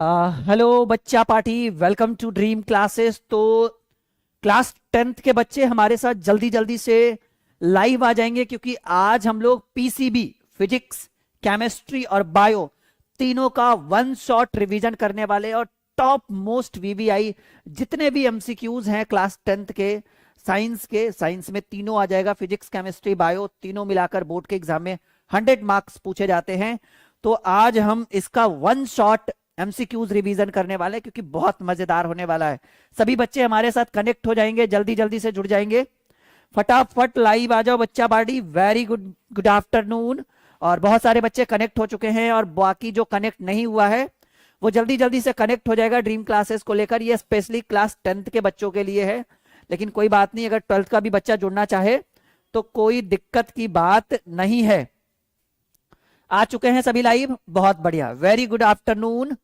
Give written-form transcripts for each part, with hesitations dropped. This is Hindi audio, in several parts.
हेलो बच्चा party, welcome to dream classes. तो क्लास 10th के बच्चे हमारे साथ जल्दी जल्दी से लाइव आ जाएंगे, क्योंकि आज हम लोग पीसीबी, फिजिक्स, केमिस्ट्री और बायो तीनों का वन शॉट रिवीजन करने वाले हैं। और टॉप मोस्ट वीवीआई जितने भी एमसीक्यूज हैं क्लास 10th के, साइंस में तीनों आ जाएगा। फिजिक्स, केमिस्ट्री, बायो तीनों मिलाकर बोर्ड के एग्जाम में 100 मार्क्स पूछे जाते हैं। तो आज हम इसका वन शॉट एमसीक्यूज रिवीजन करने वाले हैं, क्योंकि बहुत मजेदार होने वाला है। सभी बच्चे हमारे साथ कनेक्ट हो जाएंगे, जल्दी जल्दी से जुड़ जाएंगे। फटाफट लाइव आ जाओ बच्चा party. Very good good afternoon. और बहुत सारे बच्चे कनेक्ट हो चुके हैं, और बाकी जो कनेक्ट नहीं हुआ है वो जल्दी जल्दी से कनेक्ट हो जाएगा ड्रीम क्लासेस को लेकर। ये स्पेशली क्लास 10th के बच्चों के लिए है, लेकिन कोई बात नहीं, अगर 12th का भी बच्चा जुड़ना चाहे तो कोई दिक्कत की बात नहीं है। आ चुके हैं सभी लाइव, बहुत बढ़िया। Very good afternoon.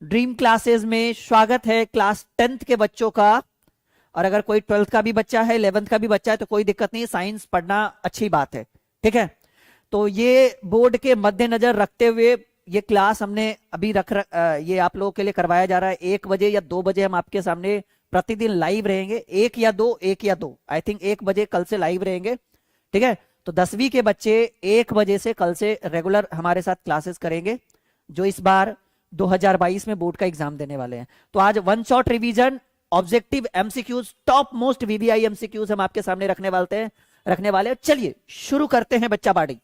Dream classes में स्वागत है क्लास 10th के बच्चों का। और अगर कोई 12th का भी बच्चा है, 11th का भी बच्चा है, तो कोई दिक्कत नहीं, साइंस पढ़ना अच्छी बात है, ठीक है। तो ये बोर्ड के मद्देनजर रखते हुए ये क्लास हमने अभी ये आप लोगों के लिए करवाया जा रहा है। 1 बजे या 2 बजे हम आपके सामने प्रतिदिन लाइव रहेंगे। 1 या 2 आई थिंक 1 बजे कल से लाइव रहेंगे, ठीक है। तो 10वीं के बच्चे 1 बजे से कल से रेगुलर हमारे साथ क्लासेस करेंगे, जो इस बार 2022 में बोर्ड का एग्जाम देने वाले हैं। तो आज one shot revision, objective MCQs, top most VVI MCQs हम आपके सामने रखने वाले हैं। चलिए शुरू करते हैं बच्चा पार्टी।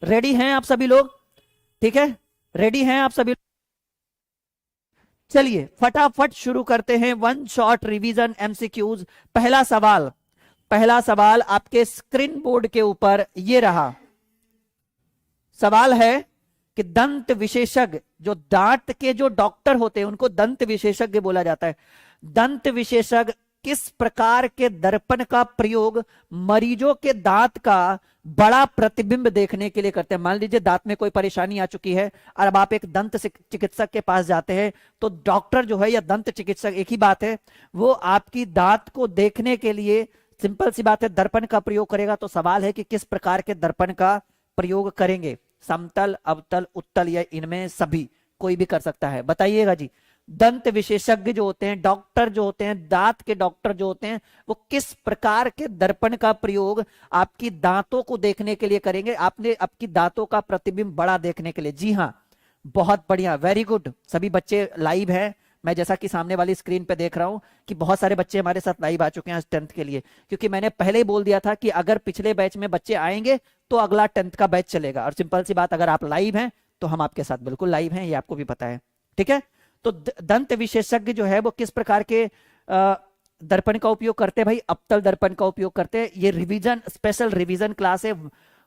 रेडी हैं आप सभी लोग? ठीक है, रेडी हैं आप सभी? चलिए फटाफट शुरू करते हैं वन शॉट रिवीजन एमसीक्यूज। पहला सवाल आपके स्क्रीन बोर्ड के ऊपर ये रहा। सवाल है कि दंत विशेषज्ञ, जो दांत के जो डॉक्टर होते हैं उनको दंत विशेषज्ञ बोला जाता है। दंत विशेषज्ञ किस प्रकार के दर्पण का प्रयोग मरीजों के दांत का बड़ा प्रतिबिंब देखने के लिए करते हैं? मान लीजिए दांत में कोई परेशानी आ चुकी है और अब आप एक दंत चिकित्सक के पास जाते हैं, तो डॉक्टर जो है या दंत चिकित्सक एक ही बात है, वो आपकी दांत को देखने के लिए सिंपल सी बात है दर्पण का प्रयोग करेगा। तो सवाल है कि किस प्रकार के दर्पण का प्रयोग करेंगे? समतल, अवतल, उत्तल, या इनमें सभी कोई भी कर सकता है? बताइएगा जी। दंत विशेषज्ञ जो होते हैं, डॉक्टर जो होते हैं, दांत के डॉक्टर जो होते हैं, वो किस प्रकार के दर्पण का प्रयोग आपकी दांतों को देखने के लिए करेंगे? आपने आपकी दांतों का प्रतिबिंब बड़ा देखने के लिए। जी हाँ, बहुत बढ़िया, वेरी गुड। सभी बच्चे लाइव हैं। मैं जैसा कि सामने वाली स्क्रीन पे देख रहा हूं कि बहुत सारे बच्चे हमारे साथ लाइव आ चुके हैं आज 10th के लिए, क्योंकि मैंने पहले ही बोल दिया था कि अगर पिछले बैच में बच्चे आएंगे तो अगला 10th का बैच चलेगा। और सिंपल सी बात, अगर आप लाइव हैं तो हम आपके साथ बिल्कुल लाइव हैं, ये आपको भी पता है, ठीक है। तो दंत विशेषज्ञ जो है वो किस प्रकार के दर्पण का उपयोग करते हैं? भाई अवतल दर्पण का उपयोग करते हैं। ये रिवीजन, स्पेशल रिवीजन क्लास है,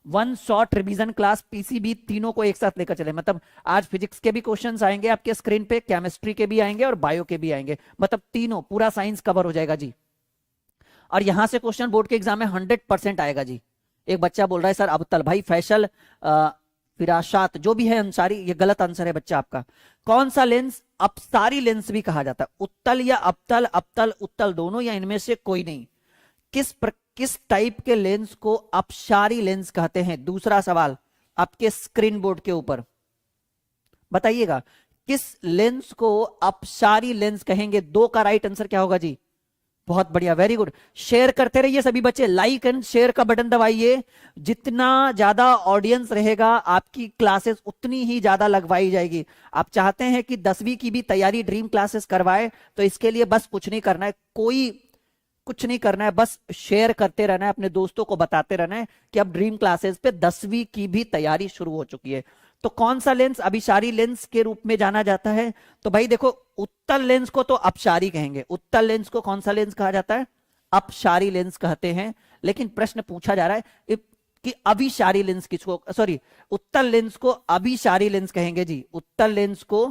one shot revision class. PCB तीनों को एक साथ लेकर चले, मतलब आज फिजिक्स के भी क्वेश्चंस आएंगे आपके स्क्रीन पे, केमिस्ट्री के भी आएंगे और बायो के भी आएंगे, मतलब तीनों, पूरा साइंस कवर हो जाएगा जी। और यहां से क्वेश्चन बोर्ड के एग्जाम में 100% आएगा जी। एक बच्चा बोल रहा है सर अवतल, भाई फैसल, फिराशात, जो भी है अंसारी, ये गलत आंसर है बच्चा आपका। कौन सा लेंस अपसारी लेंस भी कहा जाता है? उत्तल या अवतल, अवतल उत्तल दोनों, या इनमें से कोई नहीं? किस टाइप के लेंस को अपसारी लेंस कहते हैं? दूसरा सवाल आपके स्क्रीन बोर्ड के ऊपर, बताइएगा किस लेंस को अपसारी लेंस कहेंगे? 2 का राइट आंसर क्या होगा जी? बहुत बढ़िया, वेरी गुड। शेयर करते रहिए सभी बच्चे, लाइक एंड शेयर का बटन दबाइए। जितना ज्यादा ऑडियंस रहेगा आपकी क्लासेस उतनी ही ज्यादा लगवाई जाएगी। आप चाहते हैं कि 10वीं की भी तैयारी ड्रीम क्लासेस करवाए, तो इसके लिए बस कुछ नहीं करना है, कुछ नहीं करना है, बस शेयर करते रहना है, अपने दोस्तों को बताते रहना है कि अब ड्रीम क्लासेस पे 10वीं की भी तैयारी शुरू हो चुकी है। तो कौन सा लेंस अभिसारी लेंस के रूप में जाना जाता है? तो भाई देखो, उत्तल लेंस को तो अपसारी कहेंगे। उत्तल लेंस को कौन सा लेंस कहा जाता है? अपसारी लेंस कहते हैं। लेकिन प्रश्न पूछा जा रहा है कि अभिसारी लेंस किसको, सॉरी, उत्तल लेंस को अभिसारी लेंस कहेंगे जी। उत्तल लेंस को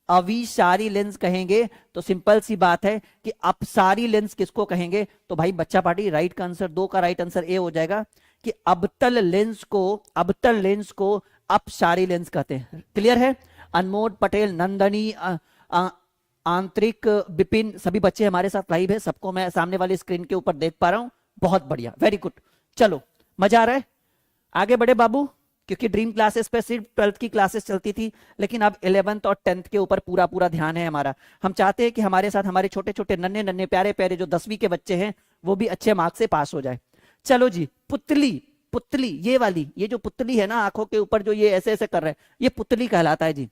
अभिसारी लेंस कहेंगे। तो सिंपल सी बात है कि अपसारी लेंस किसको कहेंगे? तो भाई बच्चा पार्टी, राइट का आंसर, 2 का राइट आंसर ए हो जाएगा कि अवतल लेंस को अपसारी लेंस कहते हैं। क्लियर है? अनमोल पटेल, नंदनी, आंतरिक, विपिन, सभी बच्चे हमारे साथ लाइव है, सबको मैं सामने वाली स्क्रीन के ऊपर देख पा रहा हूं। बहुत बढ़िया, वेरी गुड। चलो, मजा आ रहा है? आगे बढ़े बाबू। क्योंकि ड्रीम क्लासेस पे सिर्फ 12th की क्लासेस चलती थी, लेकिन अब 11th और 10th के ऊपर पूरा पूरा ध्यान है हमारा। हम चाहते हैं कि हमारे साथ हमारे छोटे छोटे नन्हे नन्हे प्यारे प्यारे जो 10वीं के बच्चे हैं वो भी अच्छे मार्क्स से पास हो जाए। चलो जी, पुतली, पुतली ये वाली, ये जो पुतली है ना आंखों के ऊपर जो ये ऐसे ऐसे कर रहे हैं, ये पुतली कहलाता है जी।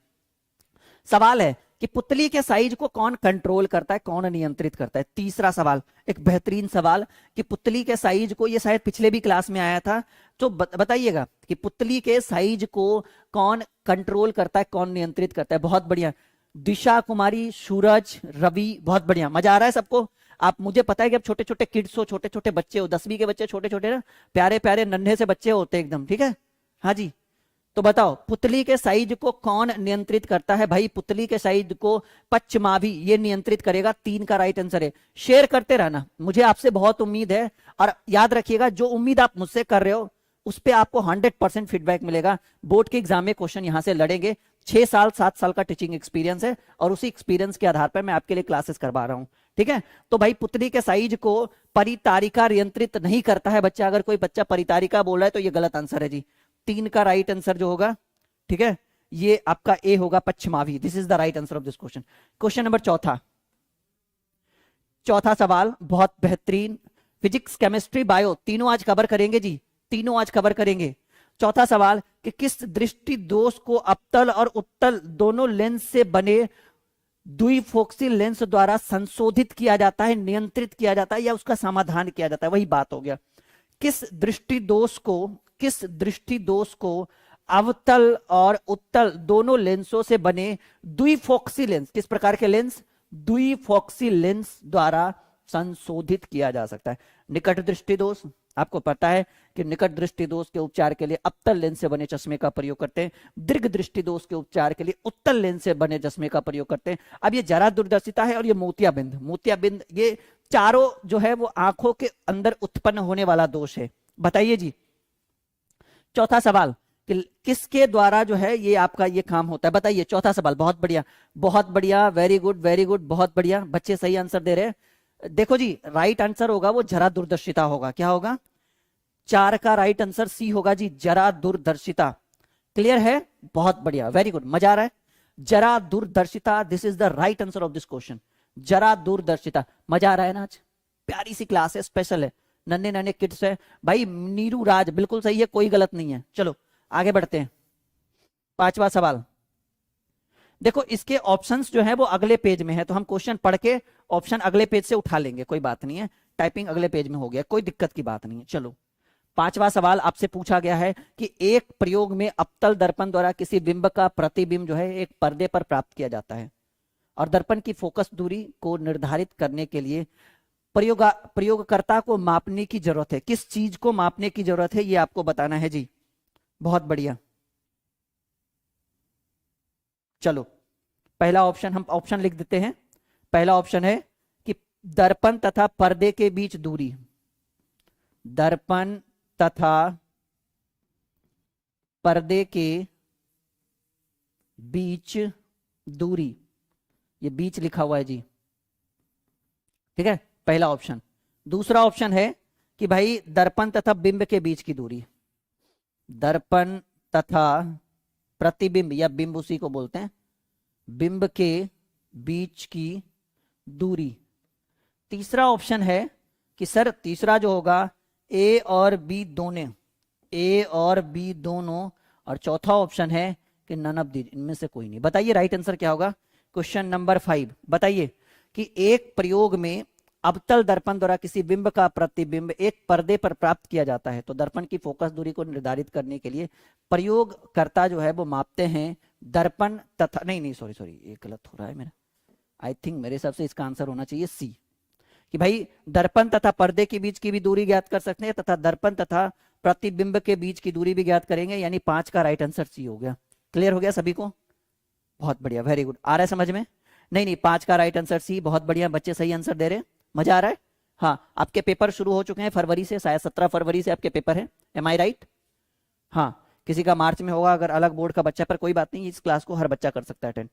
सवाल है कि पुतली के साइज को कौन कंट्रोल करता है, कौन नियंत्रित करता है। तीसरा सवाल, एक बेहतरीन सवाल कि पुतली के साइज को, ये शायद पिछले भी क्लास में आया था, तो बताइएगा कि पुतली के साइज को कौन कंट्रोल करता है, कौन नियंत्रित करता है। बहुत बढ़िया, दिशा कुमारी, सूरज, रवि, बहुत बढ़िया, मजा आ रहा है सबको। आप, मुझे पता है कि अब छोटे छोटे किड्स हो, छोटे छोटे बच्चे हो, 10वीं के बच्चे छोटे छोटे ना, प्यारे प्यारे नन्हे से बच्चे होते हैं एकदम, ठीक है। हाँ जी, तो बताओ पुतली के साइज को कौन नियंत्रित करता है। भाई पुतली के साइज को पश्चिमाभी ये नियंत्रित करेगा। 3 का राइट आंसर है। शेयर करते रहना, मुझे आपसे बहुत उम्मीद है, और याद रखिएगा जो उम्मीद आप मुझसे कर रहे हो उस पर आपको 100% फीडबैक मिलेगा। बोर्ड के एग्जाम में क्वेश्चन यहां से लड़ेंगे। 6 साल 7 साल का टीचिंग एक्सपीरियंस है और उसी एक्सपीरियंस के आधार पर मैं आपके लिए क्लासेस करवा रहा हूं, ठीक है। तो भाई पुतली के साइज को परितारिका नियंत्रित नहीं करता है। बच्चा, अगर कोई बच्चा परितारिका बोल रहा है तो ये गलत आंसर है जी। 3 का राइट आंसर जो होगा, ठीक है, ये आपका ए होगा, पश्चिमावी। This is the right answer of this question. Question number चौथा सवाल बहुत बेहतरीन। फिजिक्स, केमिस्ट्री, बायो तीनों आज कवर करेंगे जी, तीनों आज कवर करेंगे। चौथा सवाल कि किस दृष्टि दोष को अवतल और उत्तल दोनों लेंस से बने द्विफोक्सी लेंस द्वारा संशोधित किया जाता है, नियंत्रित किया जाता है, या उसका समाधान किया जाता है। वही बात हो गया। किस दृष्टि दोष को अवतल और उत्तल दोनों लेंसों से बने द्विफोक्सी लेंस, किस प्रकार के लेंस, द्विफोक्सी लेंस द्वारा संशोधित किया जा सकता है। निकट दृष्टि दोष, आपको पता है कि निकट दृष्टि दोष के उपचार के लिए अवतल लेंस से बने चश्मे का प्रयोग करते हैं। दीर्घ दृष्टि दोष के उपचार के लिए उत्तल लेंस से बने चश्मे का प्रयोग करते हैं। अब ये जरा दूरदर्शिता है और ये मोतियाबिंद, ये चारों जो है वो आंखों के अंदर उत्पन्न होने वाला दोष है। बताइए जी, चौथा सवाल कि किसके द्वारा जो है ये आपका ये काम होता है। बताइए चौथा सवाल। बहुत बढ़िया, बहुत बढ़िया, वेरी गुड वेरी गुड, बहुत बढ़िया, बच्चे सही आंसर दे रहे हैं। देखो जी, राइट आंसर होगा वो जरा दूरदर्शिता होगा। क्या होगा? 4 का राइट आंसर सी होगा जी, जरा दूरदर्शिता। क्लियर है? बहुत बढ़िया, वेरी गुड, मजा आ रहा है। जरा दूरदर्शिता, this is the right answer of this question. जरा दूरदर्शिता, मजा आ रहा है ना? आज प्यारी सी क्लास है, स्पेशल है, नन्हे नन्हे किड्स है भाई। नीरू राज बिल्कुल सही है, कोई गलत नहीं है। चलो आगे बढ़ते हैं। 5वां सवाल देखो, इसके ऑप्शंस जो है वो अगले पेज में है, तो हम क्वेश्चन पढ़ के ऑप्शन अगले पेज से उठा लेंगे, कोई बात नहीं है। टाइपिंग अगले पेज में हो गया, कोई दिक्कत की बात नहीं है। चलो 5वां सवाल आपसे पूछा गया है कि एक प्रयोग में अवतल दर्पण द्वारा किसी बिंब का प्रतिबिंब जो है एक पर्दे पर प्राप्त किया जाता है, और दर्पण की फोकस दूरी को निर्धारित करने के लिए प्रयोगकर्ता को मापने की जरूरत है। किस चीज को मापने की जरूरत है ये आपको बताना है जी। बहुत बढ़िया। चलो पहला ऑप्शन, हम ऑप्शन लिख देते हैं। पहला ऑप्शन है कि दर्पण तथा पर्दे के बीच दूरी, दर्पण तथा पर्दे के बीच दूरी, ये बीच लिखा हुआ है जी, ठीक है, पहला ऑप्शन। दूसरा ऑप्शन है कि भाई दर्पण तथा बिंब के बीच की दूरी, दर्पण तथा प्रतिबिंब या बिंब उसी को बोलते हैं, बिंब के बीच की दूरी। तीसरा ऑप्शन है कि सर तीसरा जो होगा ए और बी दोनों, ए और बी दोनों, और चौथा ऑप्शन है कि नन ऑफ दीज, इनमें से कोई नहीं। बताइए राइट आंसर क्या होगा। क्वेश्चन नंबर 5 बताइए कि एक प्रयोग में अवतल दर्पण द्वारा किसी बिंब का प्रतिबिंब एक पर्दे पर प्राप्त किया जाता है, तो दर्पण की फोकस दूरी को निर्धारित करने के लिए प्रयोगकर्ता जो है वो मापते हैं दर्पण तथा, नहीं सॉरी ये गलत हो रहा है मेरा, आई थिंक मेरे हिसाब से इसका आंसर होना चाहिए सी, कि भाई दर्पण तथा पर्दे के बीच की भी दूरी ज्ञात कर सकते हैं तथा दर्पण तथा प्रतिबिंब के बीच की दूरी भी ज्ञात करेंगे, यानी 5 का राइट आंसर सी हो गया। क्लियर हो गया सभी को? बहुत बढ़िया, वेरी गुड। आ रहा है समझ में? नहीं 5 का राइट आंसर सी, बहुत बढ़िया, बच्चे सही आंसर दे रहे हैं, मजा आ रहा है। हाँ, आपके पेपर शुरू हो चुके हैं फरवरी से, शायद 17 फरवरी से आपके पेपर है, एम आई राइट? हाँ, किसी का मार्च में होगा, अगर अलग बोर्ड का बच्चा, पर कोई बात नहीं, इस क्लास को हर बच्चा कर सकता है अटेंड।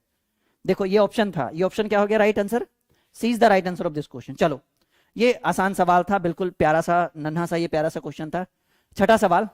देखो ये ऑप्शन था, ये ऑप्शन क्या हो गया right answer? C is the right answer of this question. चलो ये आसान सवाल था, बिल्कुल प्यारा सा नन्हा सा ये प्यारा सा क्वेश्चन था। छठा सवाल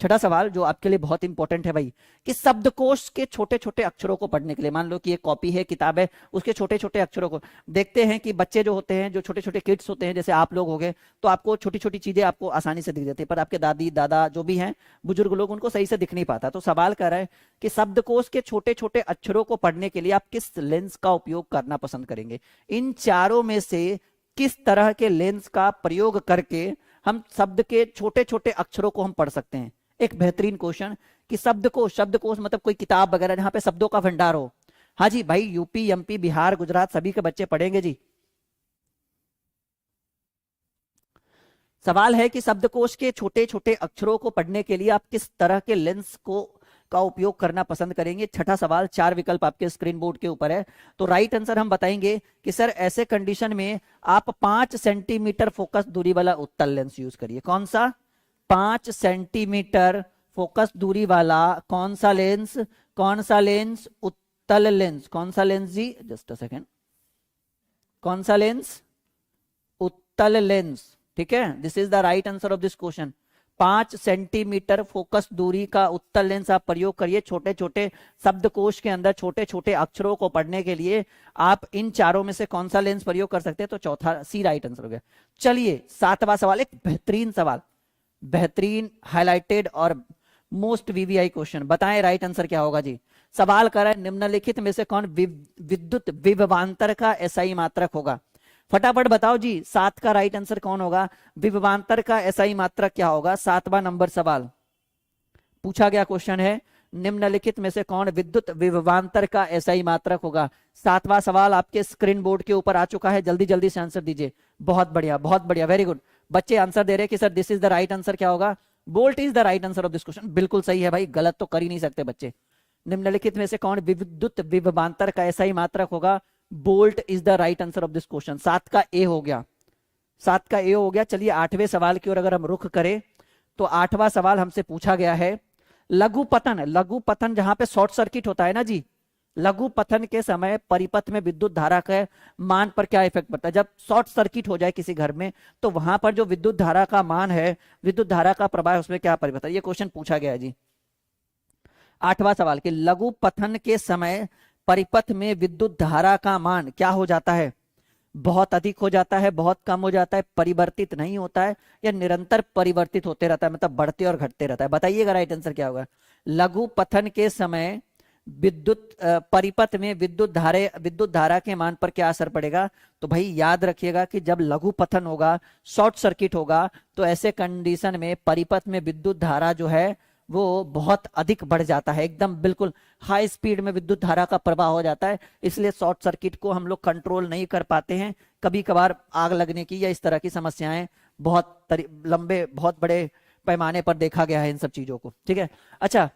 छठा सवाल जो आपके लिए बहुत इंपॉर्टेंट है भाई, कि शब्दकोश के छोटे छोटे अक्षरों को पढ़ने के लिए, मान लो कि एक कॉपी है, किताब है, उसके छोटे छोटे अक्षरों को देखते हैं कि बच्चे जो होते हैं, जो छोटे छोटे किड्स होते हैं, जैसे आप लोग हो गए, तो आपको छोटी छोटी चीजें आपको आसानी से दिख जाती है, पर आपके दादी दादा जो भी हैं बुजुर्ग लोग, उनको सही से दिख नहीं पाता। तो सवाल कर रहा है कि शब्दकोश के छोटे छोटे अक्षरों को पढ़ने के लिए आप किस लेंस का उपयोग करना पसंद करेंगे? इन चारों में से किस तरह के लेंस का प्रयोग करके हम शब्द के छोटे छोटे अक्षरों को हम पढ़ सकते हैं? एक बेहतरीन क्वेश्चन कि शब्दकोश, शब्दकोश मतलब कोई किताब वगैरह जहां पे शब्दों का भंडार हो। हाँ जी भाई, यूपी एमपी बिहार गुजरात सभी के बच्चे पढ़ेंगे जी। सवाल है कि शब्दकोश के छोटे छोटे अक्षरों को पढ़ने के लिए आप किस तरह के लेंस को का उपयोग करना पसंद करेंगे? छठा सवाल, 4 विकल्प आपके स्क्रीन बोर्ड के ऊपर है। तो राइट आंसर हम बताएंगे कि सर ऐसे कंडीशन में आप 5 सेंटीमीटर फोकस दूरी वाला उत्तल लेंस यूज करिए। कौन सा? 5 सेंटीमीटर फोकस दूरी वाला कौन सा लेंस? कौन सा लेंस? उत्तल लेंस। कौन सा लेंस जी? जस्ट अ सेकेंड, कौन सा लेंस? उत्तल लेंस। ठीक है, this is the right answer of this question. 5 centimetre focus दूरी का उत्तल लेंस आप प्रयोग करिए छोटे छोटे शब्दकोश के अंदर छोटे छोटे अक्षरों को पढ़ने के लिए। आप इन चारों में से कौन सा लेंस प्रयोग कर सकते हैं? तो चौथा सी राइट आंसर हो गया। चलिए 7वां सवाल, एक बेहतरीन सवाल, बेहतरीन हाईलाइटेड और मोस्ट वीवीआई क्वेश्चन। बताएं राइट आंसर क्या होगा जी? सवाल कर रहा है निम्नलिखित में से कौन विद्युत विभवांतर का एसआई मात्रक होगा? फटाफट बताओ जी, 7 का राइट आंसर कौन होगा? विभवांतर का एसआई मात्रक क्या होगा? 7वां नंबर सवाल पूछा गया क्वेश्चन है, निम्नलिखित में से कौन विद्युत विभवांतर का एसआई मात्रक होगा? 7वां सवाल आपके स्क्रीन बोर्ड के ऊपर आ चुका है, जल्दी जल्दी से आंसर दीजिए। बहुत बढ़िया, बहुत बढ़िया, वेरी गुड। बच्चे आंसर दे रहे हैं कि sir this is the right answer. क्या होगा? Bolt is the right answer of this question. बिल्कुल सही है भाई, गलत तो कर ही नहीं सकते बच्चे। निम्नलिखित में से कौन विद्युत विभवांतर का एसआई मात्रक होगा? Bolt is the right answer of this question. 7 का ए हो गया, 7 का ए हो गया। चलिए 8वें सवाल की ओर अगर हम रुख करें तो 8वां सवाल हमसे पूछा गया है लघु पतन। लघु पतन जहां पे शॉर्ट सर्किट होता है ना जी, लघु पतन के समय परिपथ में विद्युत धारा के मान पर क्या इफेक्ट पड़ता है? जब शॉर्ट सर्किट हो जाए किसी घर में तो वहां पर जो विद्युत धारा का मान है, विद्युत धारा का प्रवाह, उसमें क्या परिवर्तन? ये क्वेश्चन पूछा गया है जी। 8वां सवाल कि लघु पतन के समय परिपथ में विद्युत धारा का मान क्या हो जाता है? बहुत अधिक हो जाता है, बहुत कम हो जाता है, परिवर्तित नहीं होता है, या निरंतर परिवर्तित होते रहता है, मतलब बढ़ते और घटते रहता है? बताइएगा राइट आंसर क्या होगा? लघु पतन के समय विद्युत परिपथ में विद्युत धारा के मान पर क्या असर पड़ेगा? तो भाई याद रखिएगा कि जब लघु पतन होगा, शॉर्ट सर्किट होगा, तो ऐसे कंडीशन में परिपथ में विद्युत धारा जो है वो बहुत अधिक बढ़ जाता है, एकदम बिल्कुल हाई स्पीड में विद्युत धारा का प्रवाह हो जाता है। इसलिए शॉर्ट सर्किट को हम लोग कंट्रोल नहीं कर पाते हैं। कभी कभार आग लगने की या इस तरह की समस्याएं बहुत लंबे, बहुत बड़े पैमाने पर देखा गया है इन सब चीजों को। ठीक है, अच्छा,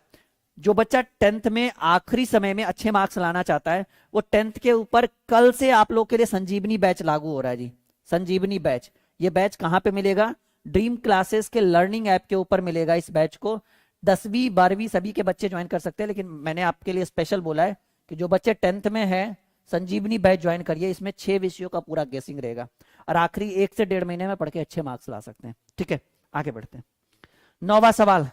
जो बच्चा 10th में आखिरी समय में अच्छे मार्क्स लाना चाहता है, वो 10th के ऊपर कल से आप लोग के लिए संजीवनी बैच लागू हो रहा है जी। संजीवनी बैच, ये बैच कहां पे मिलेगा? ड्रीम क्लासेस के लर्निंग ऐप के ऊपर मिलेगा। इस बैच को 10वीं 12वीं सभी के बच्चे ज्वाइन कर सकते हैं, लेकिन मैंने आपके लिए स्पेशल बोला है कि जो बच्चे 10th में है संजीवनी बैच ज्वाइन करिए। इसमें 6 विषयों का पूरा गेसिंग रहेगा और आखिरी 1 से 1.5 महीने में पढ़ के अच्छे मार्क्स ला सकते हैं। ठीक है, आगे बढ़ते हैं। 9वां सवाल,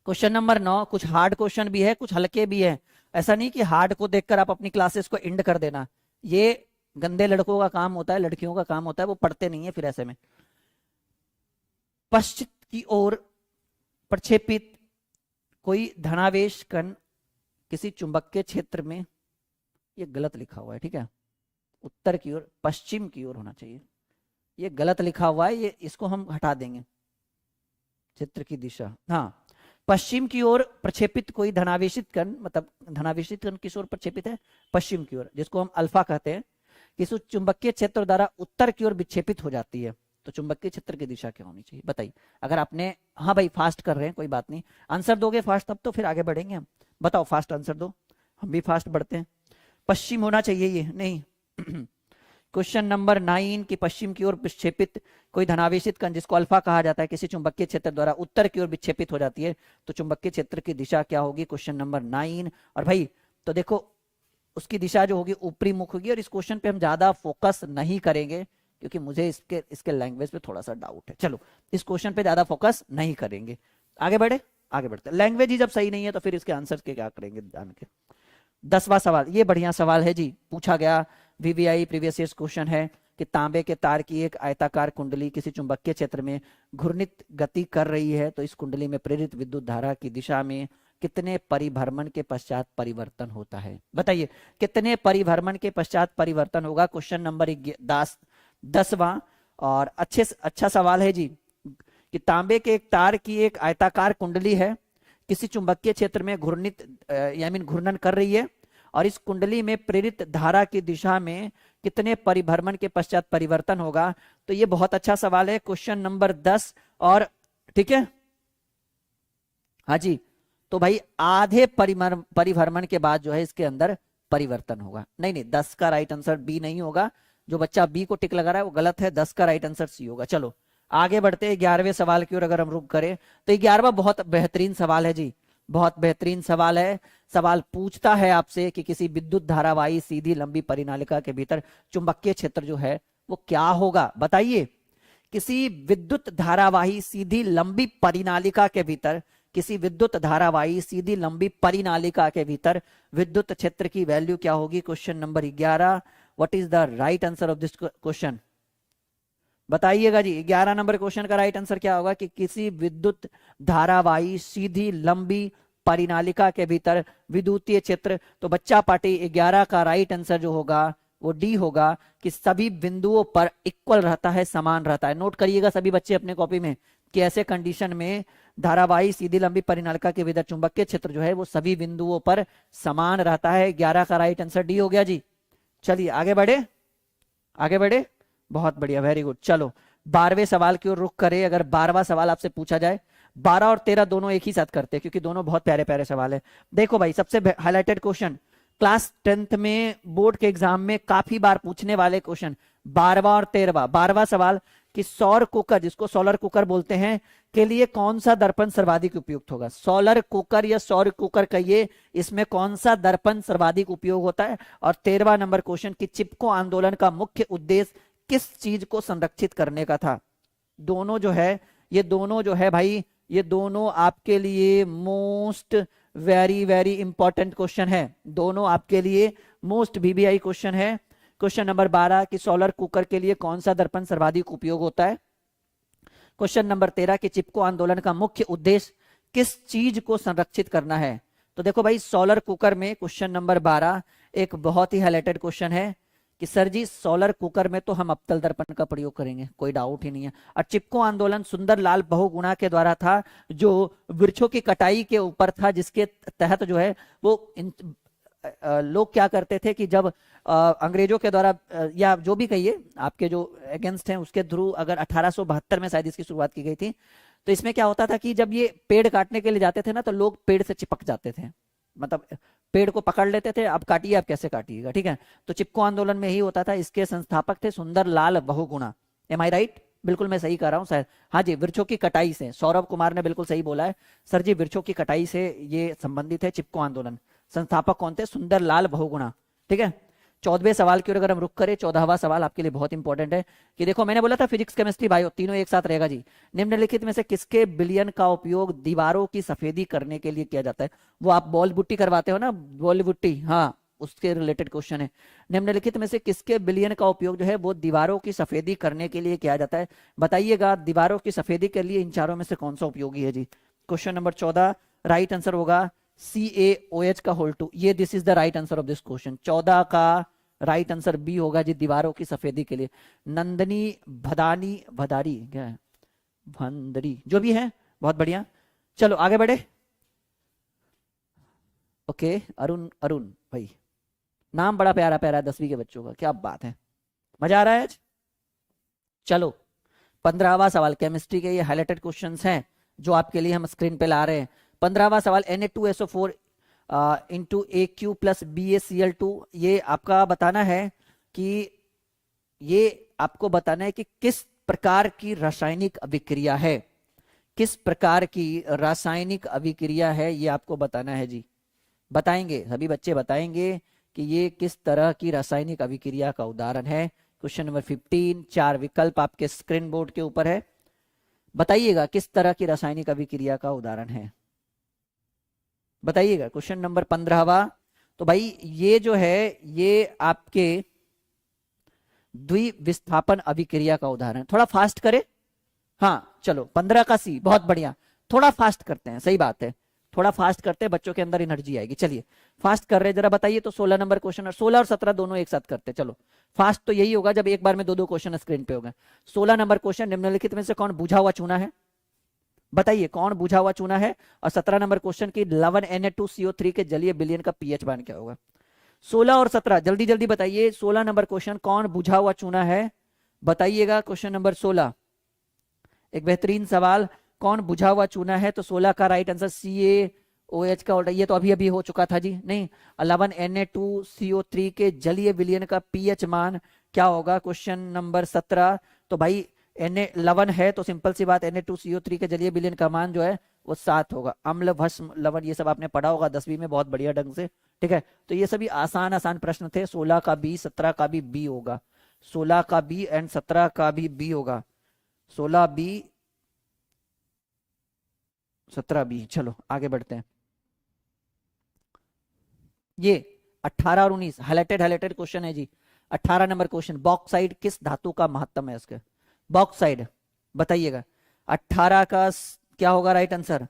क्वेश्चन नंबर 9। कुछ हार्ड क्वेश्चन भी है, कुछ हल्के भी है। ऐसा नहीं कि हार्ड को देखकर आप अपनी क्लासेस को एंड कर देना, ये गंदे लड़कों का काम होता है, लड़कियों का काम होता है, वो पढ़ते नहीं है फिर ऐसे में। पश्चिम की ओर प्रक्षेपित कोई धनावेश कण किसी चुंबकीय क्षेत्र में, ये गलत लिखा हुआ है, ठीक है, उत्तर की ओर, पश्चिम की ओर होना चाहिए, ये गलत लिखा हुआ है, ये इसको हम हटा देंगे। चित्र की दिशा, हाँ, पश्चिम की ओर प्रक्षेपित कोई धनावेशित कण, मतलब धनावेशित कण किस ओर प्रक्षेपित है? पश्चिम की ओर, जिसको हम अल्फा कहते हैं। किसी चुंबकीय क्षेत्र द्वारा उत्तर की ओर विक्षेपित हो जाती है, तो चुंबकीय क्षेत्र की दिशा क्या होनी चाहिए? बताइए। अगर आपने, हाँ भाई फास्ट कर रहे हैं, कोई बात नहीं, आंसर दोगे फास्ट तब तो फिर आगे बढ़ेंगे हम। बताओ, फास्ट आंसर दो, हम भी फास्ट बढ़ते हैं। पश्चिम होना चाहिए ये, नहीं। क्वेश्चन नंबर 9 की पश्चिम की ओर विक्षेपित कोई धनावेशित कण, जिसको अल्फा कहा जाता है, किसी चुंबकीय क्षेत्र द्वारा उत्तर की ओर विक्षेपित हो जाती है, तो चुंबकीय क्षेत्र की दिशा क्या होगी? Question number 9। और भाई तो देखो, उसकी दिशा जो होगी ऊपरी मुख होगी। और इस क्वेश्चन पे हम ज्यादा फोकस नहीं करेंगे क्योंकि मुझे इसके लैंग्वेज पे थोड़ा सा डाउट है। चलो, इस क्वेश्चन पे ज्यादा फोकस नहीं करेंगे। आगे बढ़े, आगे बढ़ते। लैंग्वेज ही जब सही नहीं है तो फिर इसके आंसर के क्या करेंगे जान के। 10वां सवाल, ये बढ़िया सवाल है जी, पूछा गया वीवीआई प्रीवियस ईयर क्वेश्चन है कि तांबे के तार की एक आयताकार कुंडली किसी चुंबकीय क्षेत्र में घूर्णित गति कर रही है, तो इस कुंडली में प्रेरित विद्युत धारा की दिशा में कितने परिभ्रमण के पश्चात परिवर्तन होता है? बताइए कितने परिभ्रमण के पश्चात परिवर्तन होगा। क्वेश्चन नंबर 10वां, और अच्छा सवाल है जी कि तांबे के एक तार की एक आयताकार कुंडली है, किसी चुंबकीय क्षेत्र में घूर्णन कर रही है, और इस कुंडली में प्रेरित धारा की दिशा में कितने परिभ्रमण के पश्चात परिवर्तन होगा। तो ये बहुत अच्छा सवाल है, क्वेश्चन नंबर 10। और ठीक है, हाँ जी, तो भाई आधे परिभ्रमण के बाद जो है इसके अंदर परिवर्तन होगा। नहीं नहीं, 10 का राइट आंसर बी नहीं होगा, जो बच्चा बी को टिक लगा रहा है वो गलत है, 10 का राइट आंसर सी होगा। चलो आगे बढ़ते हैं 11वें सवाल की ओर अगर हम रुक करें तो 11वां बहुत बेहतरीन सवाल है जी, बहुत बेहतरीन सवाल है। सवाल पूछता है आपसे कि किसी विद्युत धारावाही सीधी लंबी परिनालिका के भीतर चुंबकीय क्षेत्र जो है वो क्या होगा? बताइए, किसी विद्युत धारावाही सीधी लंबी परिनालिका के भीतर, किसी विद्युत धारावाही सीधी लंबी परिनालिका के भीतर विद्युत क्षेत्र की वैल्यू क्या होगी? Question number 11, what is the right answer of this question? बताइएगा जी, 11 नंबर क्वेश्चन का राइट आंसर क्या होगा कि किसी विद्युत धारावाही सीधी लंबी परिनालिका के भीतर विद्युतीय क्षेत्र। तो बच्चा पार्टी 11 का राइट आंसर जो होगा वो डी होगा कि सभी बिंदुओं पर इक्वल रहता है, समान रहता है। नोट करिएगा सभी बच्चे अपने कॉपी में कि ऐसे कंडीशन में धारावाही सीधी लंबी परिनालिका के भीतर चुंबकीय क्षेत्र जो है वो सभी बिंदुओं पर समान रहता है। 11 का राइट आंसर डी हो गया जी। चलिए आगे बढ़े, आगे बढ़े, बहुत बढ़िया, वेरी गुड। चलो 12वें सवाल की ओर रुख करें। अगर 12वां सवाल आपसे पूछा जाए, 12 और 13 दोनों एक ही साथ करते हैं क्योंकि दोनों बहुत प्यारे प्यारे सवाल है। देखो भाई, सबसे हाईलाइटेड क्वेश्चन, क्लास 10th में बोर्ड के एग्जाम में काफी बार पूछने वाले क्वेश्चन 12वां और 13वां। 12वां सवाल कि सौर कुकर, जिसको सोलर कुकर बोलते हैं, के लिए कौन सा दर्पण सर्वाधिक उपयुक्त होगा? सोलर कुकर या सौर कुकर कहिए, इसमें कौन सा दर्पण सर्वाधिक उपयोग होता है? और 13वां नंबर क्वेश्चन कि चिपको आंदोलन का मुख्य उद्देश्य किस चीज को संरक्षित करने का था? दोनों जो है, ये दोनों जो है भाई, ये दोनों आपके लिए most very very important question है, दोनों आपके लिए मोस्ट वीवीआई क्वेश्चन है। क्वेश्चन नंबर 12 कि सोलर कुकर के लिए कौन सा दर्पण सर्वाधिक उपयोग होता है? क्वेश्चन नंबर 13 कि चिपको आंदोलन का मुख्य उद्देश्य किस चीज को संरक्षित करना है? तो देखो भाई, सोलर कुकर में क्वेश्चन नंबर 12 एक बहुत ही हाईलाइटेड क्वेश्चन है कि सर जी सोलर कुकर में तो हम अवतल दर्पण का प्रयोग करेंगे, कोई डाउट ही नहीं है। और चिपको आंदोलन सुंदर लाल बहुगुणा के द्वारा था, जो वृक्षों की कटाई के ऊपर था, जिसके तहत जो है वो लोग क्या करते थे कि जब अंग्रेजों के द्वारा या जो भी कहिए आपके जो अगेंस्ट हैं उसके थ्रू, अगर 1872 में शायद इसकी शुरुआत की गई थी, तो इसमें क्या होता था कि जब ये पेड़ काटने के लिए जाते थे ना, तो लोग पेड़ से चिपक जाते थे, मतलब पेड़ को पकड़ लेते थे, अब काटिए, आप कैसे काटिएगा, ठीक है। तो चिपको आंदोलन में ही होता था। इसके संस्थापक थे सुंदर लाल बहुगुणा। एम आई राइट? बिल्कुल मैं सही कह रहा हूँ शायद, हाँ जी, वृक्षों की कटाई से। सौरभ कुमार ने बिल्कुल सही बोला है सर जी, वृक्षों की कटाई से ये संबंधित है चिपको आंदोलन। संस्थापक कौन थे? सुंदर लाल बहुगुणा, ठीक है। 14वें सवाल की ओर अगर हम रुक करें, 14वां सवाल आपके लिए बहुत इंपॉर्टेंट है कि देखो, मैंने बोला था फिजिक्स केमिस्ट्री बायो तीनों एक साथ रहेगा जी। निम्नलिखित में से किसके विलयन का उपयोग दीवारों की सफेदी करने के लिए किया जाता है? वो आप बॉल बुट्टी करवाते हो ना, बॉल बुट्टी, हाँ, उसके रिलेटेड क्वेश्चन है। निम्नलिखित में से किसके विलयन का उपयोग जो है वो दीवारों की सफेदी करने के लिए किया जाता है? बताइएगा, दीवारों की सफेदी के लिए इन चारों में से कौन सा उपयोगी है जी? क्वेश्चन नंबर 14 राइट आंसर होगा CaOH का होल 2। ये this is the right answer of this question. 14 का राइट आंसर बी होगा जी, दीवारों की सफेदी के लिए। नंदनी भदानी, भदारी क्या है, भंदरी, जो भी है, बहुत बढ़िया। चलो आगे बढ़े। ओके, अरुण, अरुण भाई, नाम बड़ा प्यारा प्यारा है 10वीं के बच्चों का, क्या बात है, मजा आ रहा है आज। चलो 15वां सवाल, केमिस्ट्री के ये हाईलाइटेड क्वेश्चंस हैं जो आपके लिए हम स्क्रीन पे ला रहे हैं। 15वां सवाल, Na2SO4 into AQ plus BaCl2। ये आपका बताना है कि ये आपको बताना है कि किस प्रकार की रासायनिक अभिक्रिया है, किस प्रकार की रासायनिक अभिक्रिया है, ये आपको बताना है जी। बताएंगे, सभी बच्चे बताएंगे कि ये किस तरह की रासायनिक अभिक्रिया का उदाहरण है। क्वेश्चन नंबर 15, 4 विकल्प आपके स्क्रीन बोर्ड के ऊपर है। बताइएगा किस तरह की रासायनिक अभिक्रिया का उदाहरण है, बताइएगा। क्वेश्चन नंबर 15वां। तो भाई ये जो है ये आपके द्विविस्थापन अभिक्रिया का उदाहरण है। थोड़ा फास्ट करे। हाँ चलो 15 का सी, बहुत बढ़िया। थोड़ा फास्ट करते हैं, सही बात है, थोड़ा फास्ट करते हैं, बच्चों के अंदर एनर्जी आएगी। चलिए फास्ट कर रहे हैं, जरा बताइए। तो 16 नंबर क्वेश्चन, और 16 और 17 दोनों एक साथ करते हैं। चलो फास्ट तो यही होगा जब एक बार में दो दो क्वेश्चन स्क्रीन पे हो गए। 16 नंबर क्वेश्चन, निम्नलिखित में से कौन बुझा हुआ चूना है, बताइए कौन बुझा हुआ चूना है। और 17 नंबर क्वेश्चन की लवण Na2CO3 के जलीय विलयन का पीएच मान क्या होगा। 16 और 17 जल्दी जल्दी बताइए। 16 नंबर क्वेश्चन, कौन बुझा हुआ चूना है, बताइएगा। क्वेश्चन नंबर 16, एक बेहतरीन सवाल, कौन बुझा हुआ चूना है। तो 16 का राइट आंसर CaOH का ऑर्डर, ये तो अभी अभी हो चुका था जी, नहीं। 11 Na2CO3 के जलीय विलयन का पीएच मान क्या होगा। क्वेश्चन नंबर 17, तो भाई Na11 है तो सिंपल सी बात, Na2CO3 के जलीय विलयन का मान जो है वो 7 होगा। अम्ल, भस्म, लवण, ये सब आपने पढ़ा होगा 10वीं में बहुत बढ़िया ढंग से, ठीक है। तो ये सभी आसान आसान प्रश्न थे। 16 का बी, 17 का भी बी होगा, 16 का बी एंड 17 का भी बी होगा। 16 बी, 17 बी। चलो आगे बढ़ते हैं। ये 18 और 19 हाईलाइटेड हाईलाइटेड क्वेश्चन है जी। 18 नंबर क्वेश्चन, बॉक्साइड किस धातु का महत्तम है इसके, बॉक्साइड बताइएगा। 18 का क्या होगा राइट आंसर।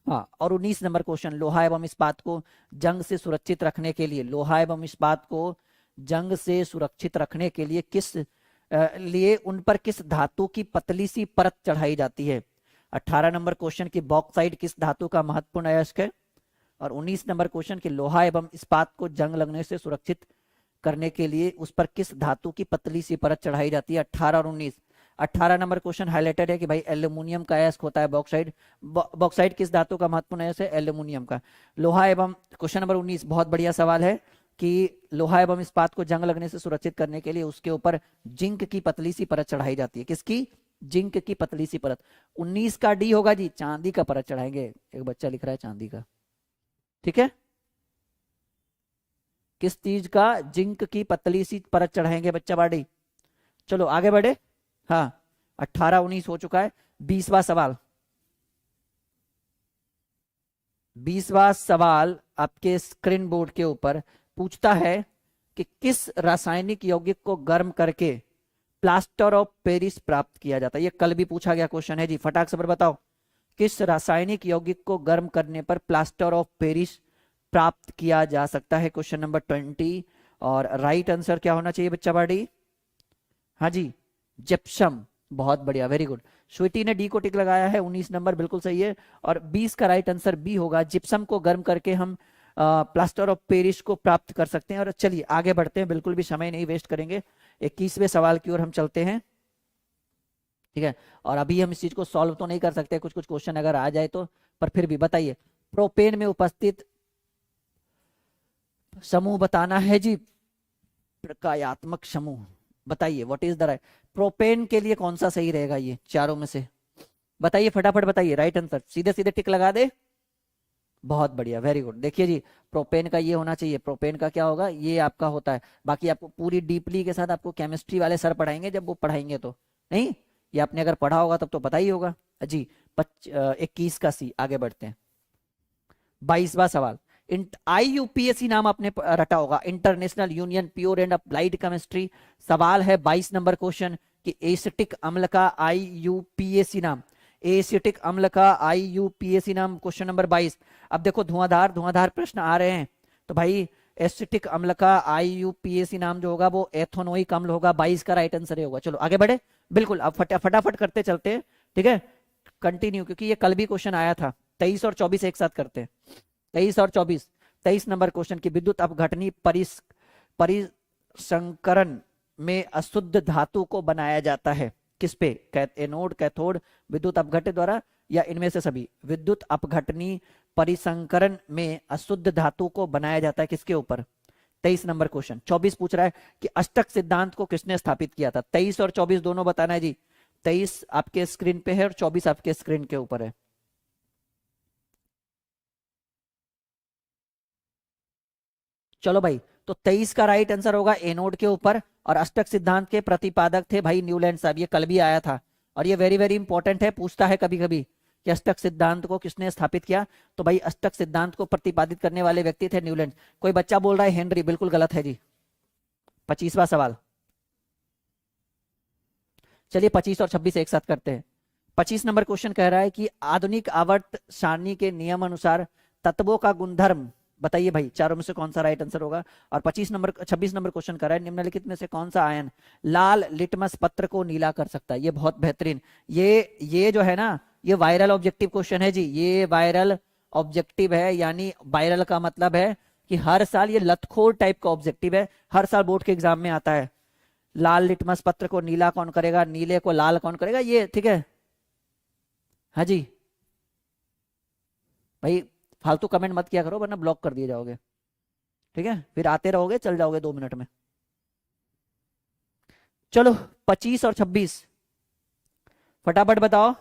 हाँ, और 19 नंबर क्वेश्चन, लोहा एवं इस्पात को जंग से सुरक्षित रखने के लिए, लोहा एवं इस्पात को जंग से सुरक्षित रखने के लिए लिए उन पर किस धातु की पतली सी परत चढ़ाई जाती है। 18 नंबर क्वेश्चन की बॉक्साइड किस धातु का महत्वपूर्ण अयस्क है। और 19 नंबर क्वेश्चन की लोहा एवं इस्पात को जंग लगने से सुरक्षित करने के लिए उस पर किस धातु की पतली सी परत चढ़ाई जाती है। 18 और 19। 18 नंबर क्वेश्चन हाईलाइटेड है कि भाई एल्यूमिनियम का अयस्क होता है बॉक्साइड। बॉक्साइड किस धातु का महत्वपूर्ण अयस्क है, एल्यूमिनियम का। लोहा एवं, क्वेश्चन नंबर 19 बहुत बढ़िया सवाल है कि लोहा एवं इस्पात को जंग लगने से सुरक्षित करने के लिए उसके ऊपर जिंक की पतली सी परत चढ़ाई जाती है। किसकी, जिंक की पतली सी परत। 19 का डी होगा जी, चांदी का परत चढ़ाएंगे। एक बच्चा लिख रहा है चांदी का, ठीक है। किस चीज का, जिंक की पतली सी परत चढ़ाएंगे बच्चा बाड़ी। चलो आगे बढ़े। हाँ 18 19 हो चुका है। 20वां सवाल, 20वां सवाल आपके स्क्रीन बोर्ड के ऊपर पूछता है कि किस रासायनिक यौगिक को गर्म करके प्लास्टर ऑफ पेरिस प्राप्त किया जाता है। ये कल भी पूछा गया क्वेश्चन है जी, फटाक से बताओ किस रासायनिक यौगिक को गर्म करने पर प्लास्टर ऑफ पेरिस प्राप्त किया जा सकता है। Question number 20। और राइट आंसर क्या होना चाहिए बच्चा बाड़ी। हाँ जी, जिप्सम, बहुत बढ़िया, वेरी गुड। स्वीटी ने डी को टिक लगाया है, 19 नंबर बिल्कुल सही है। और 20 का राइट आंसर बी होगा, जिप्सम को गर्म करके हम प्लास्टर ऑफ पेरिस को प्राप्त कर सकते हैं। और चलिए आगे बढ़ते हैं, बिल्कुल भी समय नहीं वेस्ट करेंगे, 21वें सवाल की ओर हम चलते हैं, ठीक है। और अभी हम इस चीज को सॉल्व तो नहीं कर सकते, कुछ कुछ क्वेश्चन अगर आ जाए तो, पर फिर भी बताइए। प्रोपेन में उपस्थित समूह बताना है जी, प्रकायात्मक समूह, बताइए what is the right. Propane के लिए कौन सा सही रहेगा, ये चारों में से बताइए, फटाफट बताइए राइट आंसर, सीधे सीधे टिक लगा दे। बहुत बढ़िया, वेरी गुड। देखिए जी, प्रोपेन का ये होना चाहिए, प्रोपेन का क्या होगा, ये आपका होता है। बाकी आपको पूरी डीपली के साथ आपको केमिस्ट्री वाले सर पढ़ाएंगे जब वो पढ़ाएंगे, तो नहीं, ये आपने अगर पढ़ा होगा तब तो पता ही होगा जी। 21 का सी, आगे बढ़ते हैं। 22वां सवाल, IUPAC नाम आपने रटा होगा, international union pure and applied chemistry. सवाल है 22 नंबर क्वेश्चन कि एसिटिक अम्ल का IUPAC नाम, एसिटिक अम्ल का IUPAC नाम, क्वेश्चन नंबर 22। अब देखो धुआंधार धुआंधार प्रश्न आ रहे हैं, तो भाई एसिटिक अम्ल का IUPAC नाम जो होगा वो एथोनोइक अम्ल होगा। 22 का राइट आंसर होगा। चलो आगे बढ़े, बिल्कुल अब फटाफट करते चलते हैं, ठीक है, कंटिन्यू, क्योंकि ये कल भी क्वेश्चन आया था। 23 और 24 एक साथ करते हैं, 23 और 24। 23 नंबर क्वेश्चन की विद्युत अपघटनी परिसंकरण में अशुद्ध धातु को बनाया जाता है किस पे, एनोड, कैथोड, विद्युत अपघट्य द्वारा, या इनमें से सभी। विद्युत अपघटनी परिसंकरण में अशुद्ध धातु को बनाया जाता है किसके ऊपर, 23 नंबर क्वेश्चन। 24 पूछ रहा है कि अष्टक सिद्धांत को किसने स्थापित किया था। 23 और 24 दोनों बताना है जी। 23 आपके स्क्रीन पे है और 24 आपके स्क्रीन के ऊपर है। चलो भाई, तो 23 का राइट आंसर होगा एनोड के ऊपर, और अष्टक सिद्धांत के प्रतिपादक थे भाई न्यूलैंड साहब, ये कल भी आया था। और ये वेरी वेरी इंपॉर्टेंट है, पूछता है कभी कभी कि अष्टक सिद्धांत को किसने स्थापित किया। तो भाई अष्टक सिद्धांत को प्रतिपादित करने वाले व्यक्ति थे न्यूलैंड। कोई बच्चा बोल रहा है हेनरी, बिल्कुल गलत है जी। 25वां सवाल। चलिए 25 और 26 एक साथ करते हैं। 25 नंबर क्वेश्चन कह रहा है कि आधुनिक आवर्त सारणी के नियम अनुसार तत्वों का गुणधर्म बताइए भाई, चारों में से कौन सा राइट आंसर होगा। और 26 नंबर क्वेश्चन कर रहा है निम्नलिखित में से कौन सा आयन लाल लिटमस पत्र को नीला कर सकता है। ये बहुत बेहतरीन, ये जो है ना, ये वायरल ऑब्जेक्टिव क्वेश्चन है जी। ये वायरल ऑब्जेक्टिव है, यानी वायरल का मतलब है कि हर साल ये लतखोर टाइप का ऑब्जेक्टिव है, हर साल बोर्ड के एग्जाम में आता है। लाल लिटमस पत्र को नीला कौन करेगा, नीले को लाल कौन करेगा, ये ठीक है। हाँ जी भाई, फालतू कमेंट मत किया करो वरना ब्लॉक कर दिए जाओगे, ठीक है। फिर आते रहोगे, चल जाओगे 2 मिनट में। चलो 25 और 26 फटाफट बताओ।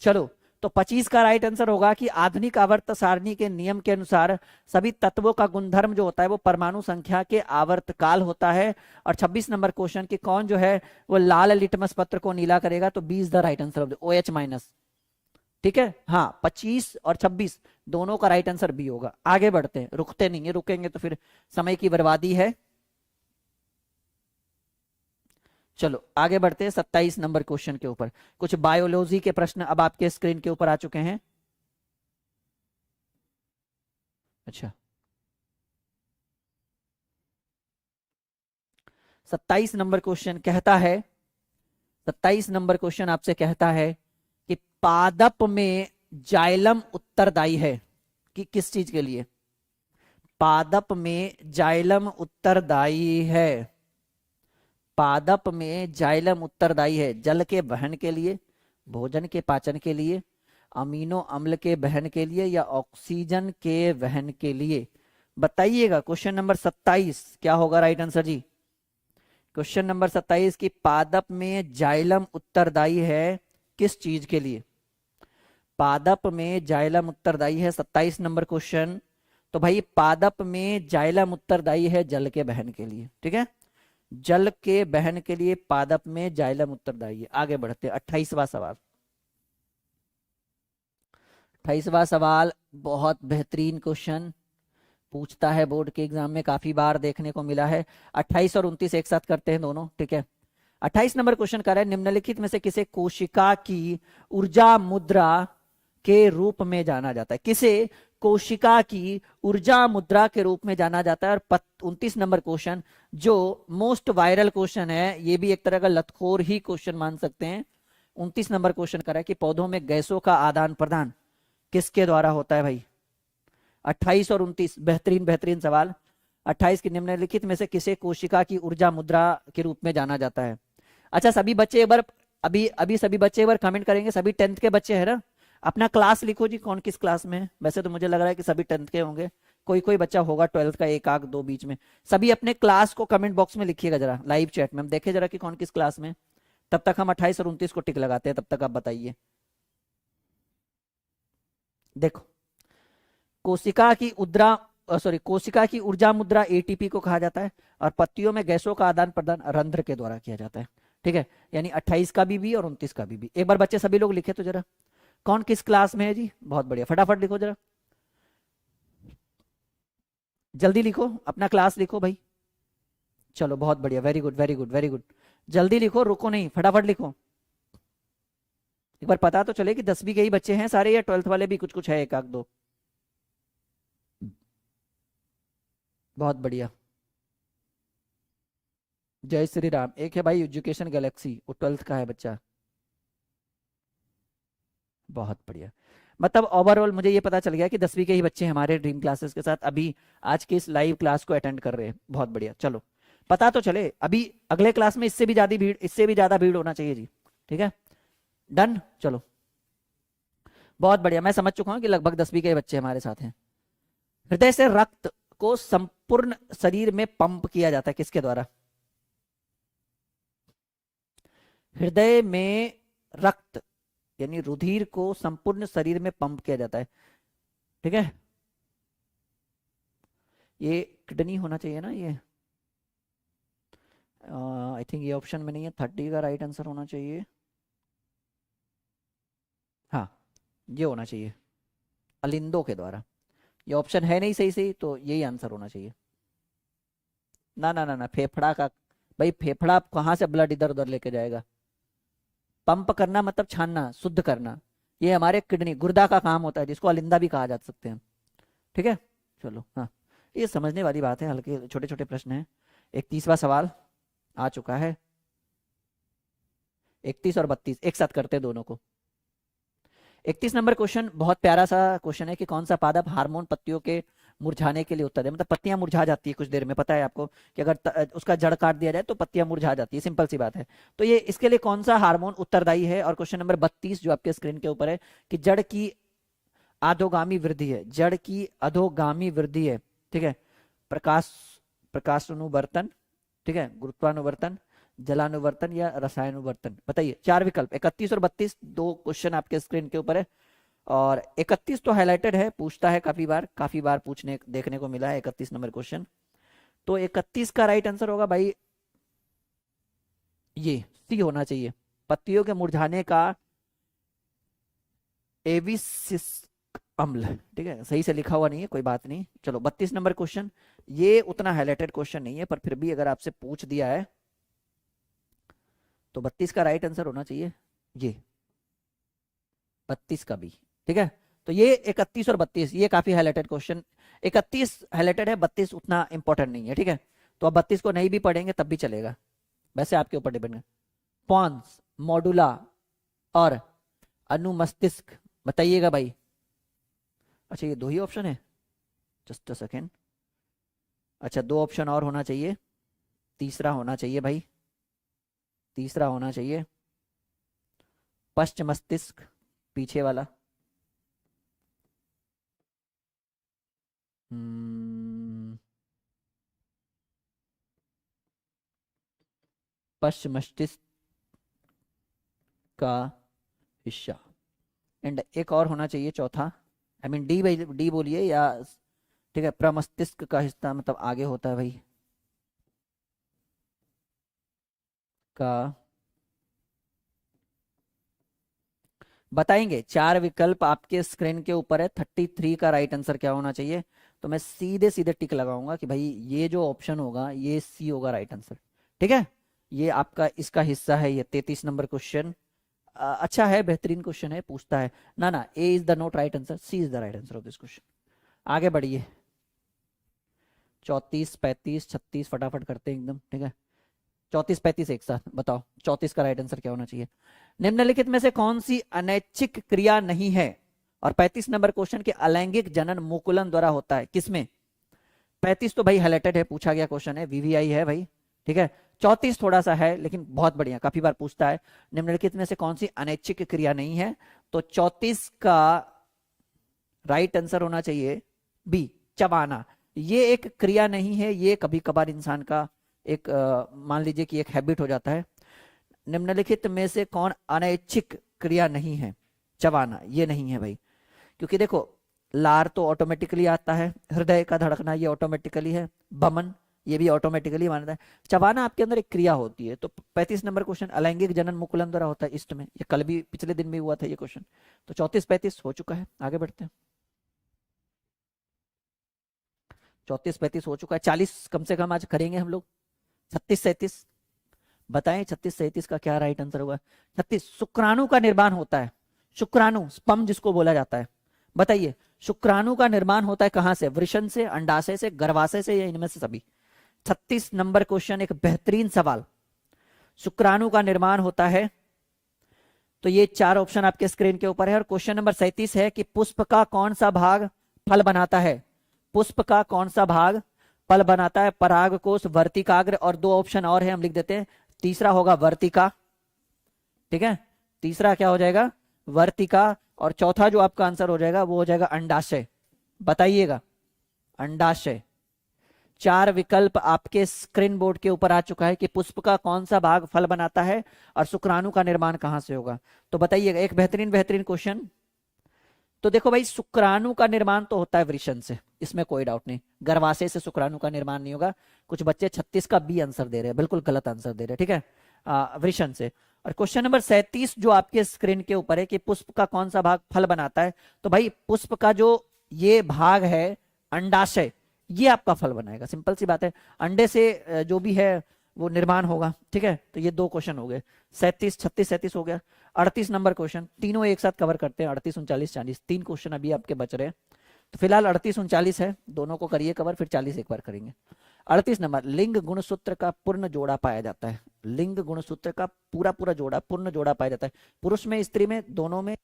चलो तो 25 का राइट आंसर होगा कि आधुनिक आवर्त सारणी के नियम के अनुसार सभी तत्वों का गुणधर्म जो होता है वो परमाणु संख्या के आवर्तकाल होता है। और 26 नंबर क्वेश्चन की कौन जो है वो लाल लिटमस पत्र को नीला करेगा, तो B is the right answer of OH minus, ठीक है। हाँ 25 और 26 दोनों का राइट आंसर बी होगा। आगे बढ़ते हैं, रुकते नहीं है, रुकेंगे तो फिर समय की बर्बादी है। चलो आगे बढ़ते हैं 27 नंबर क्वेश्चन के ऊपर। कुछ बायोलॉजी के प्रश्न अब आपके स्क्रीन के ऊपर आ चुके हैं। अच्छा 27 नंबर क्वेश्चन कहता है, 27 नंबर क्वेश्चन आपसे कहता है कि पादप में जाइलम उत्तरदायी है कि किस चीज के लिए। पादप में जाइलम उत्तरदायी है, पादप में जाइलम उत्तरदायी है जल के वहन के लिए, भोजन के पाचन के लिए, अमीनो अम्ल के वहन के लिए, या ऑक्सीजन के वहन के लिए। बताइएगा क्वेश्चन नंबर 27 क्या होगा राइट आंसर जी। क्वेश्चन नंबर 27 की पादप में जाइलम उत्तरदायी है किस चीज के लिए। पादप में जाइलम उत्तरदायी है 27 नंबर क्वेश्चन। तो भाई पादप में जाइलम उत्तरदायी है जल के बहन के लिए, ठीक है। जल के बहन के लिए पादप में जाइलम उत्तरदायी है। आगे बढ़ते 28वां सवाल। 28वां सवाल बहुत बेहतरीन क्वेश्चन पूछता है बोर्ड के एग्जाम में, काफी बार देखने को मिला है। 28 और 29 एक साथ करते हैं दोनों, ठीक है। 28 नंबर क्वेश्चन कर रहा है निम्नलिखित में से किसे कोशिका की ऊर्जा मुद्रा के रूप में जाना जाता है। किसे कोशिका की ऊर्जा मुद्रा के रूप में जाना जाता है। और 29 नंबर क्वेश्चन जो मोस्ट वायरल क्वेश्चन है, ये भी एक तरह का लतखोर ही क्वेश्चन मान सकते हैं। 29 नंबर क्वेश्चन कर रहा है कि पौधों में गैसों का आदान प्रदान किसके द्वारा होता है भाई। 28 और 29 बेहतरीन बेहतरीन सवाल। 28 की निम्नलिखित में से किसे कोशिका की ऊर्जा मुद्रा के रूप में जाना जाता है। अच्छा सभी बच्चे एक बार अभी सभी बच्चे एक बार कमेंट करेंगे, सभी 10th के बच्चे हैं ना। अपना क्लास लिखो जी, कौन किस क्लास में है। वैसे तो मुझे लग रहा है कि सभी 10th के होंगे, कोई कोई बच्चा होगा 12th का, एक आग दो बीच में। सभी अपने क्लास को कमेंट बॉक्स में लिखिएगा जरा, लाइव चैट में हम देखे जरा कि कौन किस क्लास में। तब तक हम 28 और 29 को टिक लगाते हैं, तब तक आप बताइए। देखो कोशिका की कोशिका की ऊर्जा मुद्रा ATP को कहा जाता है। और पत्तियों में गैसों का आदान प्रदान रंध्र के द्वारा किया जाता है, ठीक है। यानी 28 का भी और 29 का भी। एक बार बच्चे सभी लोग लिखे तो जरा, कौन किस क्लास में है जी। बहुत बढ़िया, फटाफट लिखो जरा, जल्दी लिखो, अपना क्लास लिखो भाई। चलो बहुत बढ़िया, very good very good very good. जल्दी लिखो, रुको नहीं, फटाफट लिखो। एक बार पता तो चले कि 10वीं के ही बच्चे हैं सारे, या 12th वाले भी कुछ कुछ है, एक आध दो। बहुत बढ़िया, जय श्री राम। एक है भाई एजुकेशन गैलेक्सी, वो 12th का है बच्चा। बहुत बढ़िया, मतलब ओवरऑल मुझे ये पता चल गया कि 10वीं के ही बच्चे हमारे ड्रीम क्लासेस के साथ अभी आज के इस लाइव क्लास को अटेंड कर रहे हैं। बहुत बढ़िया, चलो पता तो चले। अभी अगले क्लास में इससे भी ज्यादा भीड़ होना चाहिए जी, ठीक है। डन, चलो बहुत बढ़िया। मैं समझ चुका हूं कि लगभग 10वीं के बच्चे हमारे साथ हैं। हृदय से रक्त को संपूर्ण शरीर में पंप किया जाता है किसके द्वारा। हृदय में रक्त यानी रुधिर को संपूर्ण शरीर में पंप किया जाता है, ठीक है। ये किडनी होना चाहिए ना, ये आई थिंक ये ऑप्शन में नहीं है, 30 का राइट आंसर होना चाहिए। हाँ, ये होना चाहिए, अलिंदो के द्वारा। ये ऑप्शन है नहीं सही सही, तो यही आंसर होना चाहिए। ना ना ना ना, फेफड़ा का, भाई फेफड़ा कहाँ से ब्लड इधर उधर लेके जाएगा? पंप करना मतलब छानना, शुद्ध करना। ये हमारे किडनी गुर्दा का काम होता है, जिसको अलिंदा भी कहा जा सकते हैं। ठीक है, चलो हाँ, ये समझने वाली बात है, हल्के छोटे छोटे प्रश्न हैं। 31वां सवाल आ चुका है। 31 और 32 एक साथ करते हैं दोनों को। 31 नंबर क्वेश्चन बहुत प्यारा सा क्वेश्चन है कि कौन सा पादप हार्मोन पत्तियों के मुरझाने के लिए उत्तर है, मतलब पत्तियां मुरझा जाती है कुछ देर में, पता है आपको कि अगर उसका जड़ काट दिया जाए तो पत्तियां मुरझा जाती है, सिंपल सी बात है। तो ये इसके लिए कौन सा हार्मोन उत्तरदायी है? और क्वेश्चन नंबर 32 जो आपके स्क्रीन के ऊपर है कि जड़ की अधोगामी वृद्धि है, जड़ की अधोगामी वृद्धि है। ठीक है, प्रकाश प्रकाशानुवर्तन, ठीक है, गुरुत्वानुवर्तन, जलानुवर्तन या रसायनुवर्तन, बताइए। चार विकल्प 31 और 32, दो क्वेश्चन आपके स्क्रीन के ऊपर है। और 31 तो हाईलाइटेड है, पूछता है काफी बार पूछने देखने को मिला है 31 नंबर क्वेश्चन। तो 31 का राइट आंसर होगा भाई ये सी होना चाहिए, पत्तियों के मुरझाने का एविसिस अम्ल। ठीक है, सही से लिखा हुआ नहीं है, कोई बात नहीं। चलो 32 नंबर क्वेश्चन, ये उतना हाईलाइटेड क्वेश्चन नहीं है, पर फिर भी अगर आपसे पूछ दिया है तो 32 का राइट आंसर होना चाहिए ये, 32 का भी। ठीक है, तो ये 31 और 32 ये काफी हाईलाइटेड क्वेश्चन, 31 हाईलाइटेड है, 32 उतना इंपॉर्टेंट नहीं है। ठीक है, तो अब 32 को नहीं भी पढ़ेंगे तब भी चलेगा, वैसे आपके ऊपर डिपेंड है। पॉन्स, मॉडुला और अनुमस्तिष्क, बताइएगा भाई। अच्छा, ये दो ही ऑप्शन है, जस्ट अ सेकेंड। अच्छा, दो ऑप्शन और होना चाहिए, तीसरा होना चाहिए भाई, तीसरा होना चाहिए पश्च मस्तिष्क, पीछे वाला। पश्च मस्तिष्क का हिस्सा। एंड एक और होना चाहिए चौथा, आई मीन डी भाई, डी बोलिए या। ठीक है, प्रमस्तिष्क का हिस्सा मतलब आगे होता है भाई, का। बताएंगे, चार विकल्प आपके स्क्रीन के ऊपर है, 33 का राइट आंसर क्या होना चाहिए? तो मैं सीधे सीधे टिक लगाऊंगा कि भाई ये जो ऑप्शन होगा ये सी होगा राइट आंसर। ठीक है, ये आपका इसका हिस्सा है, ये 33 नंबर क्वेश्चन। अच्छा है, बेहतरीन क्वेश्चन है, पूछता है ना ना, A is the not right answer, C is the right answer of this question. आगे बढ़िए, 34 35 36 फटाफट करते हैं एकदम। ठीक है, 34 35 एक साथ बताओ, 34 का राइट आंसर क्या होना चाहिए? निम्नलिखित में से कौन सी अनैच्छिक क्रिया नहीं है? और 35 नंबर क्वेश्चन के अलैंगिक जनन मुकुलन द्वारा होता है, किसमें? 35 तो भाई हाईलाइटेड है, पूछा गया क्वेश्चन है, वीवीआई है भाई। ठीक है, 34 थोड़ा सा है लेकिन बहुत बढ़िया, काफी बार पूछता है। निम्नलिखित में से कौन सी अनैच्छिक क्रिया नहीं है? तो 34 का राइट आंसर होना चाहिए बी, चबाना। ये एक क्रिया नहीं है, ये कभी कभार इंसान का एक मान लीजिए कि एक हैबिट हो जाता है। निम्नलिखित में से कौन अनैच्छिक क्रिया नहीं है? चबाना ये नहीं है भाई, क्योंकि देखो लार तो ऑटोमेटिकली आता है, हृदय का धड़कना ये ऑटोमेटिकली है, बमन ये भी ऑटोमेटिकली मानता है, चबाना आपके अंदर एक क्रिया होती है। तो 35 नंबर क्वेश्चन अलैंगिक जनन मुकुलन द्वारा होता है इष्ट में, ये कल भी पिछले दिन भी हुआ था ये क्वेश्चन। तो 34 35 हो चुका है, आगे बढ़ते हैं। 34 35 हो चुका है, 40 कम से कम आज करेंगे हम लोग। 36 37 बताएं, 36 37 का क्या राइट आंसर होगा? 36 शुक्राणु का निर्माण होता है, शुक्राणु स्पर्म जिसको बोला जाता है। बताइए, शुक्राणु का निर्माण होता है कहां से? वृषण से, अंडाशय से, गर्भाशय से, या इनमें से सभी? 36 नंबर क्वेश्चन एक बेहतरीन सवाल, शुक्राणु का निर्माण होता है। तो ये चार ऑप्शन आपके स्क्रीन के ऊपर है। और क्वेश्चन नंबर 37 है कि पुष्प का कौन सा भाग फल बनाता है? पुष्प का कौन सा भाग फल बनाता है? परागकोश, वर्तिकाग्र, और दो ऑप्शन और है, हम लिख देते हैं। तीसरा होगा वर्तिका, ठीक है, तीसरा क्या हो जाएगा? वर्तिका। और चौथा जो आपका आंसर हो जाएगा वो हो जाएगा अंडाशय। बताइएगा, अंडाशय। चार विकल्प आपके स्क्रीन बोर्ड के ऊपर आ चुका है कि पुष्प का कौन सा भाग फल बनाता है और शुक्राणु का निर्माण कहां से होगा। तो बताइएगा, एक बेहतरीन बेहतरीन क्वेश्चन, तो देखो भाई, शुक्राणु का निर्माण तो होता है वृषण से, इसमें कोई डाउट नहीं। गर्भाशय से शुक्राणु का निर्माण नहीं होगा। कुछ बच्चे 36 का बी आंसर दे रहे हैं, बिल्कुल गलत आंसर दे रहे हैं, ठीक है। वृषण से। और क्वेश्चन नंबर 37 जो आपके स्क्रीन के ऊपर है कि पुष्प का कौन सा भाग फल बनाता है, तो भाई पुष्प का जो ये भाग है अंडाशय, ये आपका फल बनाएगा। सिंपल सी बात है, अंडे से जो भी है वो निर्माण होगा, ठीक है। तो ये दो क्वेश्चन हो गए, 37, 36, 37 हो गया। 38 नंबर क्वेश्चन, तीनों एक साथ कवर करते हैं, 38, 39, 40, 3 क्वेश्चन अभी आपके बच रहे हैं। तो फिलहाल 38, 39 है, दोनों को करिए कवर, फिर 40 एक बार करेंगे। 38 नंबर, लिंग गुणसूत्र का पूर्ण जोड़ा पाया जाता है। लिंग गुणसूत्र का पूरा पूरा जोड़ा, पूर्ण जोड़ा पाया जाता है पुरुष में, स्त्री में, दोनों में।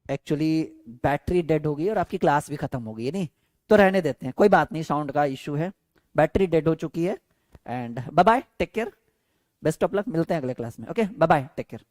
एक्चुअली बैटरी डेड हो गई और आपकी क्लास भी खत्म हो गई है, नहीं तो रहने देते हैं, कोई बात नहीं, साउंड का इशू है, बैटरी डेड हो चुकी है। And bye bye, take care, best of luck, मिलते हैं अगले क्लास में। Okay, bye bye, take care.